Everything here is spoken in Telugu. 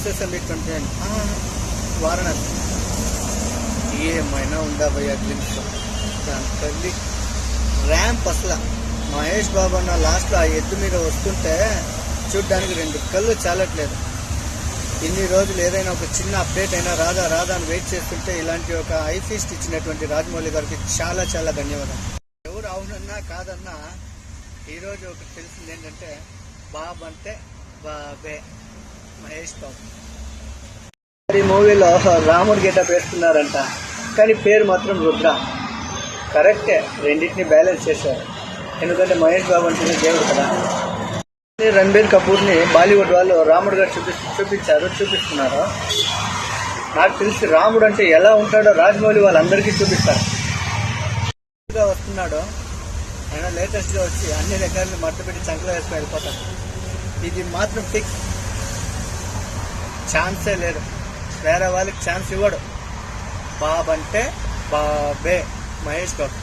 SSMB29 వారణాసి. ఏమైనా ఉందా భయ్యా గ్లిమ్స్? దాని తల్లి ర్యాంప్ అసలు మహేష్ బాబు అన్న లాస్ట్లో ఆ ఎద్దు మీద వస్తుంటే చూడ్డానికి 2 కళ్ళు చాలట్లేదు. ఇన్ని రోజులు ఏదైనా ఒక చిన్న అప్డేట్ అయినా రాదా రాదా అని వెయిట్ చేస్తుంటే ఇలాంటి ఒక ఐ ఫీస్ట్ ఇచ్చినటువంటి రాజమౌళి గారికి చాలా చాలా ధన్యవాదాలు. ఎవరు అవునన్నా కాదన్నా ఈరోజు ఒకటి తెలిసింది ఏంటంటే బాబు అంటే బాబే మహేష్ బాబు. ఈ మూవీలో రాముడు గెటప్ వేస్తున్నారంట, కానీ పేరు మాత్రం రుద్ర. కరెక్టే, రెండింటిని బ్యాలెన్స్ చేశారు. ఎందుకంటే మహేష్ బాబు అంటే దేవుడు కదా. రణబీర్ కపూర్ని బాలీవుడ్ వాళ్ళు రాముడు గారు చూపిస్తున్నారు. నాకు తెలిసి రాముడు అంటే ఎలా ఉంటాడో రాజమౌళి వాళ్ళందరికీ చూపిస్తారు. వస్తున్నాడు ఆయన లేటెస్ట్గా వచ్చి అన్ని రకాలను మట్టపెట్టి చంకలో వేసుకొని వెళ్ళిపోతాడు. ఇది మాత్రం ఫిక్స్, ఛాన్సే లేదు. వేరే వాళ్ళకి ఛాన్స్ ఇవ్వడు. బాబు అంటే బాబే మహేష్ బాబు.